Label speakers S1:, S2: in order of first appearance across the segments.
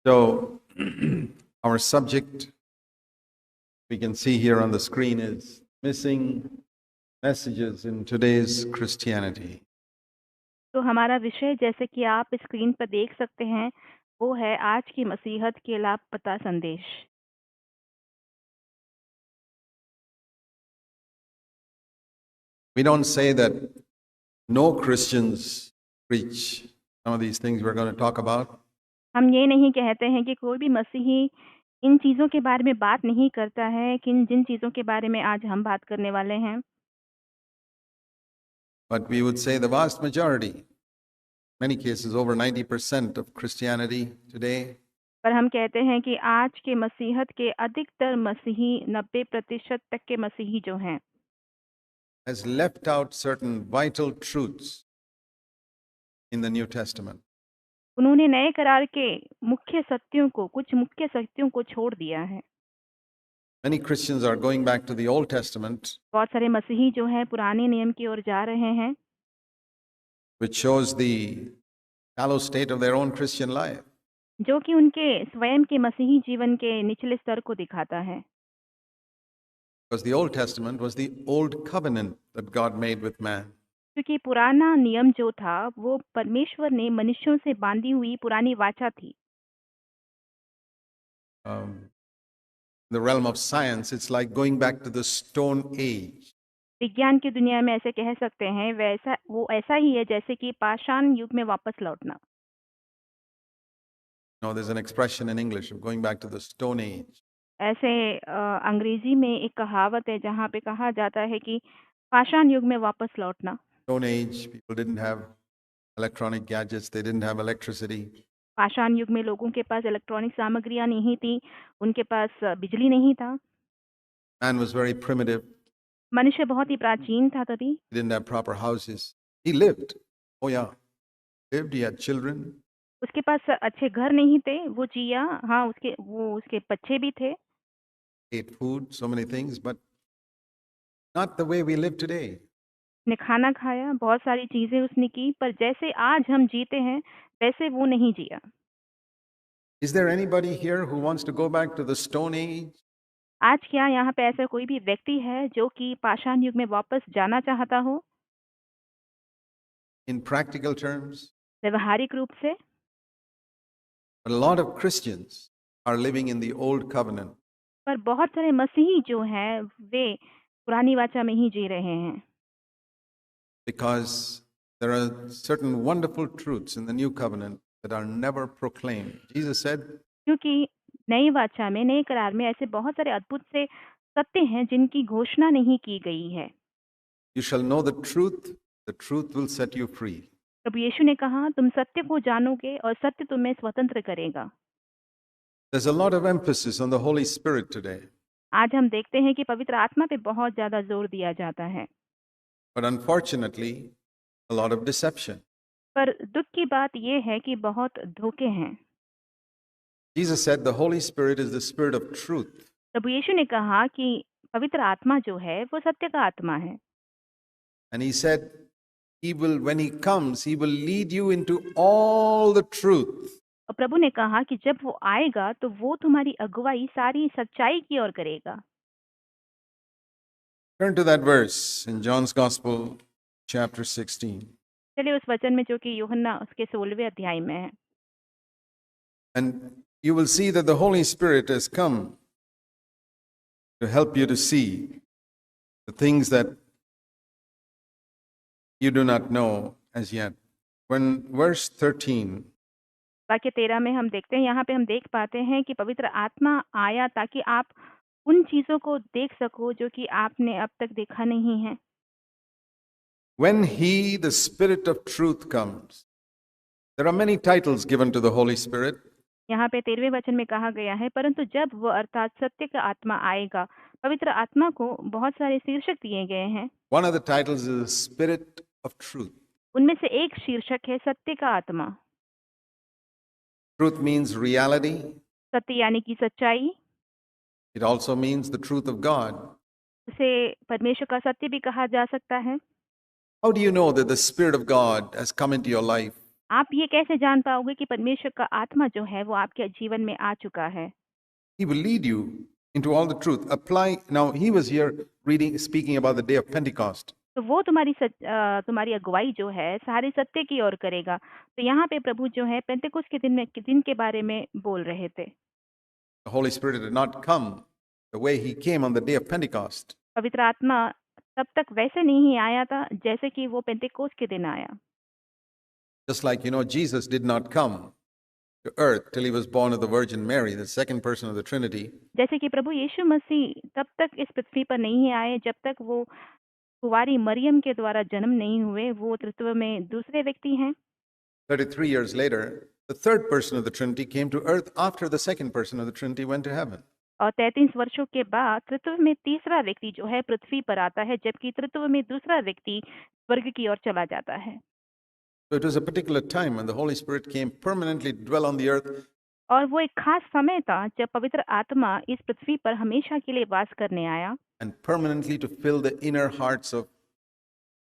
S1: So, our subject we can see here on the screen is missing messages in today's Christianity.
S2: तो हमारा विषय जैसे कि आप स्क्रीन पर देख सकते हैं वो है आज की मसीहत के लापता संदेश।
S1: We don't say that no Christians preach some of these things we're going to talk about.
S2: हम ये नहीं कहते हैं कि कोई भी मसीही इन चीज़ों के बारे में बात नहीं करता है कि जिन चीज़ों के बारे में आज हम बात करने वाले हैं,
S1: But we would say the vast majority, many cases over 90% of Christianity today,
S2: पर हम कहते हैं कि आज के मसीहत के अधिकतर मसीही 90% तक के मसीही जो हैं
S1: has left out certain vital truths in the New Testament.
S2: उन्होंने नए करार के कुछ मुख्य सत्यों को छोड़ दिया है।
S1: Many Christians are going back to the Old Testament,
S2: बहुत सारे मसीही जो हैं पुराने नियम की ओर जा रहे हैं,
S1: which shows the shallow state of their own Christian life.
S2: जो कि उनके स्वयं के मसीही जीवन के निचले स्तर को दिखाता है।
S1: Because the Old Testament was the old covenant that God made with man.
S2: क्योंकि पुराना नियम जो था वो परमेश्वर ने मनुष्यों से बांधी हुई पुरानी वाचा थी।
S1: In the realm of science, it's like going back to the Stone Age.
S2: विज्ञान की दुनिया में ऐसे कह सकते हैं वो ऐसा ही है जैसे कि पाषाण युग में वापस लौटना।
S1: No, there's an expression in English of going back to the Stone Age.
S2: ऐसे अंग्रेजी में एक कहावत है जहाँ पे कहा जाता है कि पाषाण युग में वापस लौटना।
S1: Stone Age, people didn't have electronic gadgets, they didn't have electricity.
S2: पाषाण युग में लोगों के पास इलेक्ट्रॉनिक सामग्रियां नहीं थी, उनके पास बिजली नहीं था।
S1: Man was very primitive.
S2: मनुष्य बहुत ही प्राचीन था तभी।
S1: He didn't have proper houses. He lived. Oh yeah, lived. He had children.
S2: उसके पास अच्छे घर नहीं थे, वो जिया, हाँ उसके बच्चे भी थे।
S1: Ate food, so many things, but not the way we live today.
S2: उसने खाना खाया, बहुत सारी चीजें उसने की, पर जैसे आज हम जीते हैं वैसे वो नहीं जिया।
S1: Is there anybody here who wants to go back to the Stone Age?
S2: आज क्या यहाँ पे ऐसा कोई भी व्यक्ति है जो कि पाषाण युग में वापस जाना चाहता हो?
S1: In practical terms,
S2: व्यवहारिक रूप से?
S1: but a lot of Christians are living in the old covenant.
S2: पर बहुत सारे मसीही जो हैं वे पुरानी वाचा में ही जी रहे हैं।
S1: Because there are certain wonderful truths in the new covenant that are never proclaimed. Jesus said,
S2: क्योंकि नई वाचा में, नए करार में ऐसे बहुत सारे अद्भुत से सत्य हैं जिनकी घोषणा नहीं की गई है।
S1: You shall know the truth will set you free.
S2: प्रभु यीशु ने कहा, तुम सत्य को जानोगे और सत्य तुम्हें स्वतंत्र करेगा।
S1: There's a lot of emphasis on the Holy Spirit today.
S2: आज हम देखते हैं कि पवित्र आत्मा पे बहुत ज्यादा जोर दिया जाता है,
S1: But unfortunately, a lot of deception.
S2: पर दुख की बात यह है कि बहुत धोखे हैं।
S1: Jesus said the Holy Spirit is the Spirit of truth.
S2: प्रभु यीशु ने कहा कि पवित्र आत्मा जो है वो सत्य का आत्मा है।
S1: And he said, when he comes, he will lead you into all the truth.
S2: और प्रभु ने कहा कि जब वो आएगा तो वो तुम्हारी अगुवाई सारी सच्चाई की ओर करेगा।
S1: Turn to that verse in John's Gospel, chapter 16.
S2: चलिए उस वचन में जो कि यूहन्ना उसके 16वें अध्याय में है।
S1: And you will see that the Holy Spirit has come to help you to see the things that you do not know as yet. When verse 13,
S2: वाक्य 13 में हम देखते हैं, यहाँ पे हम देख पाते हैं कि पवित्र आत्मा आया ताकि आप उन चीजों को देख सको जो कि आपने अब तक देखा नहीं है।
S1: when he, the Spirit of truth, comes, there are many titles given to the Holy Spirit.
S2: यहाँ पे 13वें वचन में कहा गया है, परंतु जब वो अर्थात सत्य का आत्मा आएगा, पवित्र आत्मा को बहुत सारे शीर्षक दिए गए हैं।
S1: One of the titles is the Spirit of truth.
S2: उनमें से एक शीर्षक है सत्य का आत्मा।
S1: Truth means reality.
S2: सत्य यानी कि सच्चाई।
S1: It also means the truth of God.
S2: उसे परमेश्वर का सत्य भी कहा जा सकता है।
S1: How do you know that the Spirit of God has come into your life?
S2: आप ये कैसे जान पाओगे कि परमेश्वर का आत्मा जो है वो आपके जीवन में आ चुका है?
S1: He will lead you into all the truth. Apply. Now, he was here speaking about the day of Pentecost.
S2: तो वो तुम्हारी अगुवाई जो है सारे सत्य की ओर करेगा। तो यहाँ पे प्रभु जो है पेंतेकुस्त के दिन के बारे में बोल रहे थे।
S1: The Holy Spirit did not come the way he came on the day of Pentecost.
S2: पवित्र आत्मा तब तक वैसे नहीं आया था जैसे कि वो पेंतेकोस्त के दिन आया।
S1: Just like, Jesus did not come to earth till he was born of the Virgin Mary, the second person of the Trinity.
S2: जैसे कि प्रभु यीशु मसीह तब तक इस पृथ्वी पर नहीं आए जब तक वो कुंवारी मरियम के द्वारा जन्म नहीं हुए। वो तृत्व में दूसरे व्यक्ति हैं।
S1: 33 years later, the third person of the Trinity came to earth after the second person of the Trinity went to heaven.
S2: और 33 वर्षों के बाद तृत्व में तीसरा व्यक्ति जो है पृथ्वी पर आता है, जबकि तृत्व में दूसरा व्यक्ति स्वर्ग की ओर चला जाता है।
S1: So it was a particular time when the Holy Spirit came permanently to dwell on the earth.
S2: और वो एक खास समय था जब पवित्र आत्मा इस पृथ्वी पर हमेशा के लिए वास करने आया
S1: And permanently to fill the inner hearts of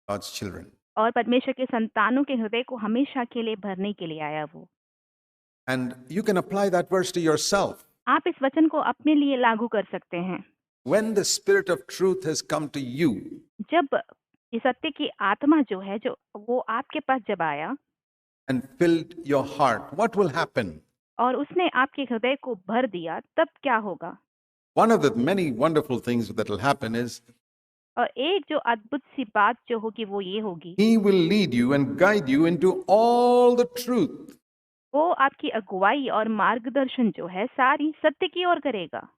S1: God's children.
S2: और परमेश्वर के संतानों के हृदय को हमेशा के लिए भरने के लिए आया वो।
S1: And you can apply that verse to yourself.
S2: आप इस वचन को अपने लिए लागू कर सकते हैं।
S1: When the Spirit of truth has come to you,
S2: जब ये सत्य की आत्मा जो है जो वो आपके पास जब आया
S1: and filled your heart, what will happen?
S2: और उसने आपके हृदय को भर दिया, तब क्या होगा?
S1: One of the many wonderful things that will happen is
S2: और एक जो अद्भुत सी बात जो होगी वो ये होगी,
S1: He will lead you and guide you into all the truth.
S2: वो आपकी अगुवाई और मार्गदर्शन जो है सारी सत्य की ओर करेगा।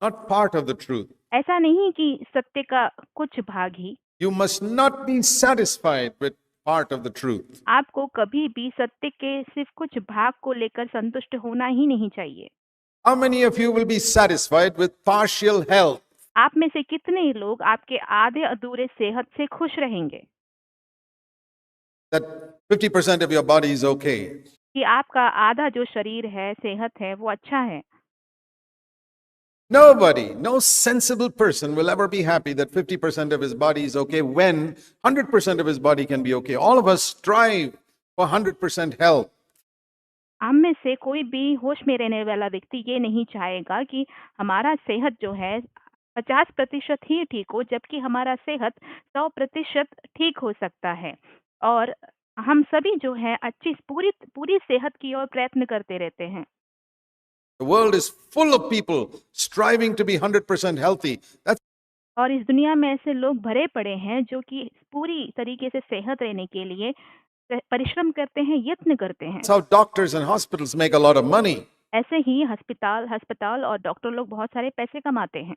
S1: Not part of the truth.
S2: ऐसा नहीं कि सत्य का कुछ भाग ही।
S1: You must not be satisfied with part of the truth.
S2: आपको कभी भी सत्य के सिर्फ कुछ भाग को लेकर संतुष्ट होना ही नहीं चाहिए।
S1: How many of you will be satisfied with partial health?
S2: आप में से कितने लोग आपके आधे अधूरे सेहत से खुश रहेंगे?
S1: That 50% of your body is okay.
S2: कि आपका आधा जो शरीर है, सेहत है, वो अच्छा है।
S1: Nobody, no sensible person will ever be happy that 50% of his body is okay when 100% of his body can be okay. All of us strive for 100% health.
S2: हम में से कोई भी होश में रहने वाला व्यक्ति ये नहीं चाहेगा कि हमारा सेहत जो है 50% ही ठीक हो, जबकि हमारा सेहत 100% ठीक हो सकता है। और हम सभी जो है अच्छी पूरी सेहत की ओर प्रयत्न करते रहते हैं।
S1: The world is full of people striving to be 100% healthy.
S2: और इस दुनिया में ऐसे लोग भरे पड़े हैं जो कि पूरी तरीके से सेहत रहने के लिए परिश्रम करते हैं, यत्न करते हैं।
S1: That's how doctors and hospitals make a lot of money.
S2: ऐसे ही अस्पताल और डॉक्टर लोग बहुत सारे पैसे कमाते हैं।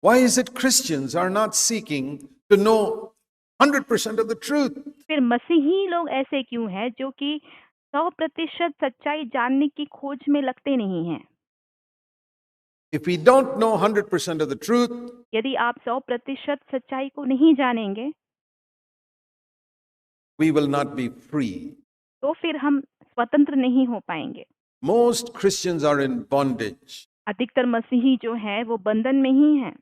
S1: Why is it Christians are not seeking to know 100% of the truth?
S2: फिर मसीही लोग ऐसे क्यों हैं जो कि 100% सच्चाई जानने की खोज में लगते नहीं हैं?
S1: If we don't know 100% of the truth,
S2: यदि आप 100% सच्चाई को नहीं जानेंगे,
S1: we will not be free.
S2: तो फिर हम स्वतंत्र नहीं हो पाएंगे।
S1: Most Christians are in bondage.
S2: अधिकतर मसीही जो है वो बंधन में ही हैं।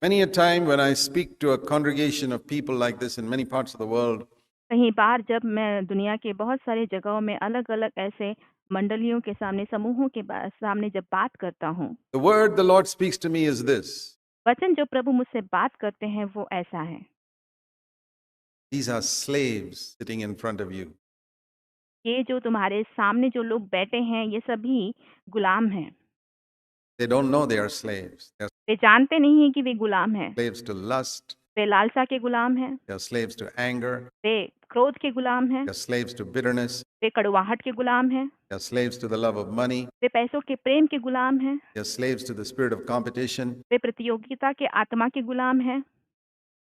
S1: Many a time when I speak to a congregation of people like this in many parts of the world,
S2: कई बार जब मैं दुनिया के बहुत सारे जगहों में अलग-अलग ऐसे मंडलियों के सामने, समूहों के सामने जब बात करता हूँ,
S1: the word the Lord speaks to me is this:
S2: वचन जो प्रभु मुझसे बात करते हैं वो ऐसा है,
S1: these are slaves sitting in front of you.
S2: ये जो तुम्हारे सामने जो लोग बैठे हैं ये सभी गुलाम हैं।
S1: They don't know they are slaves. They are
S2: वे जानते नहीं हैं कि वे गुलाम हैं।
S1: slaves to lust.
S2: वे लालसा के गुलाम हैं,
S1: They are slaves to anger.
S2: वे क्रोध के गुलाम हैं,
S1: They are slaves to bitterness.
S2: वे कड़वाहट के गुलाम हैं,
S1: They are slaves to the love of money.
S2: वे पैसों के प्रेम के गुलाम हैं,
S1: They are slaves to the spirit of competition.
S2: वे प्रतियोगिता के आत्मा के गुलाम हैं,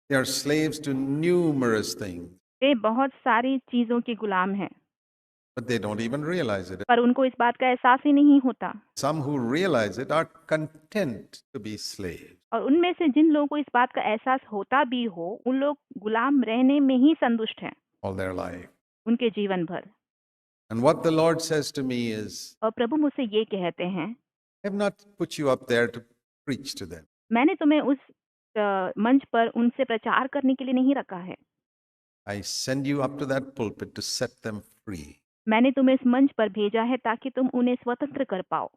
S1: They are slaves to numerous things,
S2: वे बहुत सारी चीजों के गुलाम हैं,
S1: but they don't even realize it.
S2: पर उनको इस बात का एहसास ही नहीं होता।
S1: Some who realize it are content to be slaves.
S2: और उनमें से जिन लोगों को इस बात का एहसास होता भी हो, उन लोग गुलाम रहने में ही संतुष्ट हैं
S1: All their life.
S2: उनके जीवन भर।
S1: And what the Lord says to me is,
S2: और प्रभु मुझसे ये कहते हैं,
S1: I have not put you up there to preach to them.
S2: मैंने तुम्हें उस मंच पर उनसे प्रचार करने के लिए नहीं रखा है।
S1: I send you up to that pulpit to set them free.
S2: मैंने तुम्हें इस मंच पर भेजा है ताकि तुम उन्हें स्वतंत्र कर पाओ।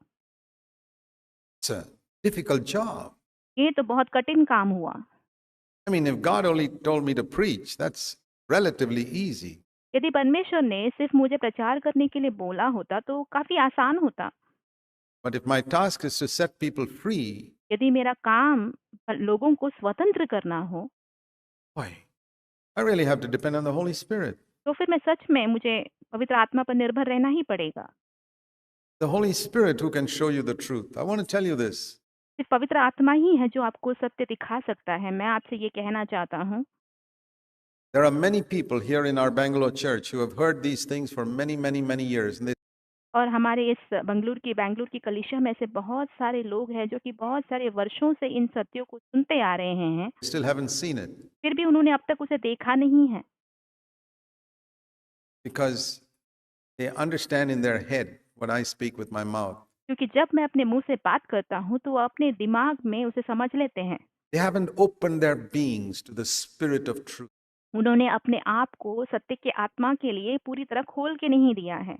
S1: It's a difficult job.
S2: ये तो बहुत कठिन काम हुआ।
S1: I mean, if God only told me to preach, that's relatively easy.
S2: यदि परमेश्वर ने सिर्फ मुझे प्रचार करने के लिए बोला होता तो काफ़ी आसान होता।
S1: But if my task is to set people free,
S2: यदि मेरा काम लोगों को स्वतंत्र करना हो,
S1: boy, I really have to depend on the Holy Spirit.
S2: तो फिर मैं सच में मुझे पवित्र आत्मा पर निर्भर रहना ही पड़ेगा।
S1: The Holy Spirit who can show you the truth. I want to tell you this.
S2: सिर्फ पवित्र आत्मा ही है जो आपको सत्य दिखा सकता है। मैं आपसे ये कहना चाहता हूँ,
S1: There are many people here in our Bangalore church who have heard these things for many, many, many years. And they
S2: और हमारे इस बैंगलोर की कलीसिया में से बहुत सारे लोग हैं जो कि बहुत सारे वर्षों से इन सत्यों को सुनते आ रहे हैं,
S1: still haven't seen it
S2: फिर भी उन्होंने अब तक उसे देखा नहीं है,
S1: because they understand in their head what I speak with my mouth.
S2: क्योंकि जब मैं अपने मुंह से बात करता हूँ तो वो अपने दिमाग में उसे समझ लेते हैं।
S1: They haven't opened their beings to the Spirit of truth.
S2: उन्होंने अपने आप को सत्य के आत्मा के लिए पूरी तरह खोल के नहीं दिया है।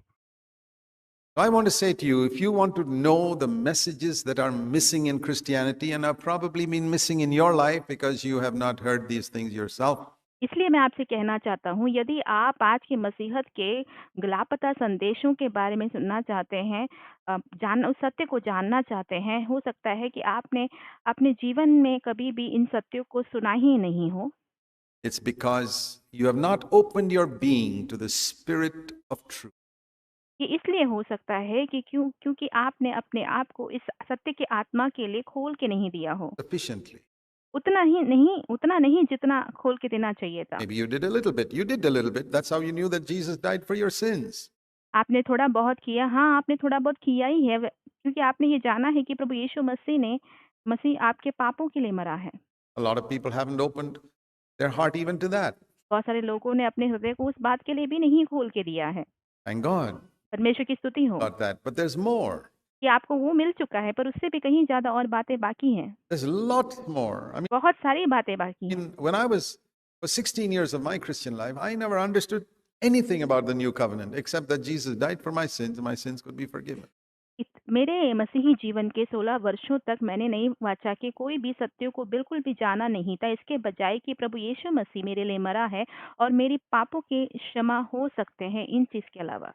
S1: I want to say to you, if you want to know the messages that are missing in Christianity and have probably been missing in your life because you have not heard these things yourself,
S2: इसलिए मैं आपसे कहना चाहता हूँ, यदि आप आज की मसीहत के लापता संदेशों के बारे में सुनना चाहते हैं, उस सत्य को जानना चाहते हैं, हो सकता है कि आपने अपने जीवन में कभी भी इन सत्यों को सुना ही नहीं हो।
S1: it's because you have not opened your being to the Spirit of truth.
S2: ये इसलिए हो सकता है कि क्योंकि आपने अपने आप को इस सत्य के आत्मा के लिए खोल के नहीं दिया हो।
S1: Sufficiently.
S2: उतना नहीं जितना खोल के देना चाहिए था।
S1: Maybe you did a little bit. You did a little bit. That's how you knew that Jesus died for your sins.
S2: आपने थोड़ा बहुत किया, हाँ, आपने थोड़ा बहुत किया ही है, क्योंकि आपने ये जाना है कि प्रभु यीशु मसीह आपके पापों के लिए मरा है।
S1: A lot of people haven't opened their heart even to that.
S2: बहुत सारे लोगों ने अपने हृदय को उस बात के लिए भी नहीं खोल के दिया है।
S1: Thank God
S2: परमेश्वर की स्तुति हो
S1: about that. But there's more.
S2: कि आपको वो मिल चुका है, पर उससे भी कहीं ज़्यादा और बातें बाकी हैं।
S1: There's lots more. I mean,
S2: बहुत सारी बातें बाकी हैं।
S1: when I was for 16 years of my Christian life, I never understood anything about the new covenant except that Jesus died for my sins and my sins could be forgiven.
S2: मेरे मसीही जीवन के 16 वर्षों तक मैंने नई वाचा के कोई भी सत्यों को बिल्कुल भी जाना नहीं था, इसके बजाय कि प्रभु यीशु मसीह मेरे लिए मरा है और मेरी पापों के क्षमा हो सकते हैं, इन चीज़ के अलावा।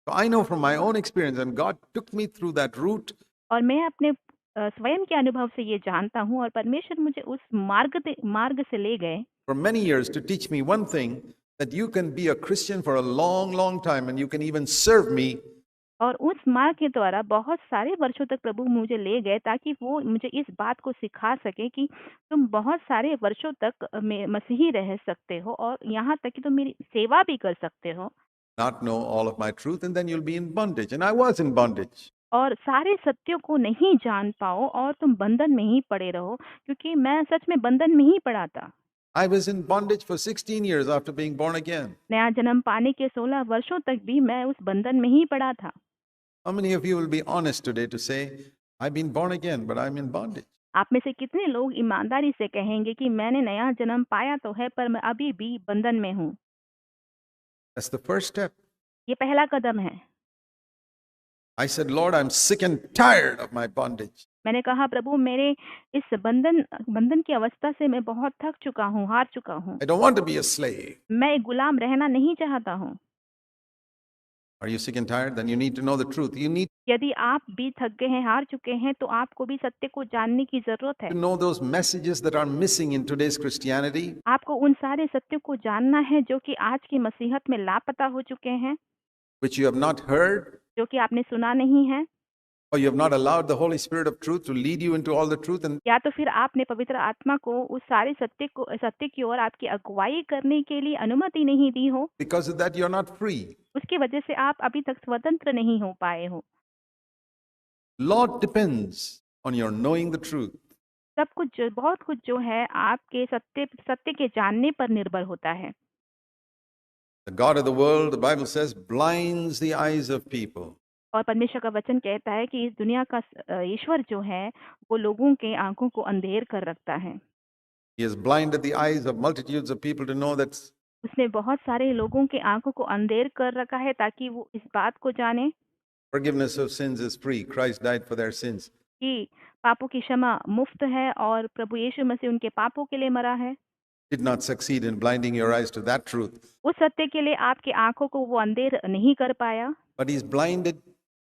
S1: So I know from my own experience, and God took me through that route.
S2: और मैं अपने स्वयं के अनुभव से ये जानता हूँ और परमेश्वर मुझे उस मार्ग से ले गए
S1: For many years to teach me one thing, that you can be a Christian for a long, long time and you can even serve me.
S2: और उस मार्ग के द्वारा बहुत सारे वर्षों तक प्रभु मुझे ले गए ताकि वो मुझे इस बात को सिखा सके कि तुम बहुत सारे वर्षों तक मसीही रह सकते हो और यहाँ तक कि तुम मेरी सेवा भी कर सकते हो।
S1: Not know all of my truth, and then you'll be in bondage. And I was in bondage.
S2: और सारे सत्यों को नहीं जान पाओ और तुम बंधन में ही पड़े रहो, क्योंकि मैं सच में बंधन में ही पड़ा था।
S1: I was in bondage for 16 years after being born again.
S2: नया जन्म पाने के 16 वर्षों तक भी मैं उस बंधन में ही पड़ा था।
S1: How many of you will be honest today to say, I've been born again, but I'm in bondage?
S2: आप में से कितने लोग ईमानदारी से कहेंगे कि मैंने नया जन्म पाया तो है, पर मैं अभी भी बंधन में हूँ?
S1: That's the first step.
S2: ये पहला कदम है।
S1: I said, Lord, I'm sick and tired of my bondage.
S2: मैंने कहा, प्रभु, मेरे इस बंधन की अवस्था से मैं बहुत थक चुका हूँ, हार चुका हूँ।
S1: I don't want to be a slave.
S2: मैं एक गुलाम रहना नहीं चाहता हूँ।
S1: Are you sick and tired? Then you need to know the truth. You need
S2: यदि आप भी थक गए हैं, हार चुके हैं, तो आपको भी सत्य को जानने की जरूरत है।
S1: to know those messages that are missing in today's Christianity.
S2: आपको उन सारे सत्यों को जानना है जो कि आज की मसीहत में लापता हो चुके हैं,
S1: Which you have not heard,
S2: जो कि आपने सुना नहीं है,
S1: or you have not allowed the Holy Spirit of truth to lead you into all the truth. And
S2: या तो फिर आपने पवित्र आत्मा को उस सारे सत्य की ओर आपकी अगुवाई करने के लिए अनुमति नहीं दी हो,
S1: because of that, you're not free.
S2: उसकी वजह से आप अभी तक स्वतंत्र नहीं हो पाए हो।
S1: Lot depends on your knowing the truth.
S2: बहुत कुछ जो है आपके सत्य के जानने पर निर्भर होता है।
S1: The God of the world, the Bible says, blinds the eyes of people.
S2: और परमेश्वर का वचन कहता है कि इस दुनिया का ईश्वर जो है, वो लोगों के आँखों को अंधेर कर रखता है।
S1: He has blinded the eyes of multitudes of people to know that
S2: उसने बहुत सारे लोगों की आँखों को अंधेर कर रखा है ताकि वो इस बात को जाने
S1: forgiveness of sins is free. Christ died for their sins.
S2: कि पापों की क्षमा मुफ्त है और प्रभु यीशु मसीह उनके पापों के लिए मरा है।
S1: Did not succeed in blinding your eyes to that truth,
S2: उस सत्य के लिए आपकी आँखों को वो अंधेर नहीं कर पाया,
S1: but He's blinded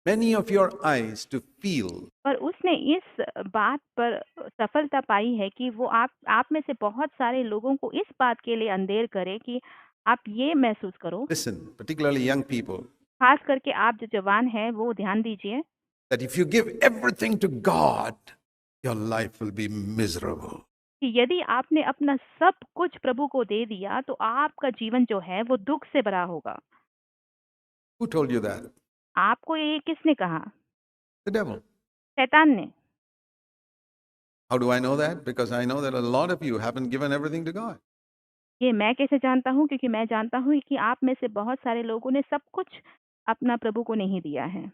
S1: many of your eyes to feel
S2: पर उसने इस बात पर सफलता पाई है कि वो आप में से बहुत सारे लोगों को इस बात के लिए अंधेर करे कि आप ये महसूस करो,
S1: listen, particularly young people,
S2: खास करके आप जो जवान हैं, वो ध्यान दीजिए
S1: that if you give everything to God, your life will be miserable.
S2: कि यदि आपने अपना सब कुछ प्रभु को दे दिया, तो आपका जीवन जो है, वो दुःख से भरा होगा।
S1: Who told you that?
S2: आपको ये किसने कहा?
S1: The devil.
S2: शैतान ने।
S1: How do I know that? Because I know that a lot of you haven't given everything to God.
S2: ये मैं कैसे जानता हूँ? क्योंकि मैं जानता हूँ कि आप में से बहुत सारे लोगों ने सब कुछ अपना प्रभु को नहीं दिया है।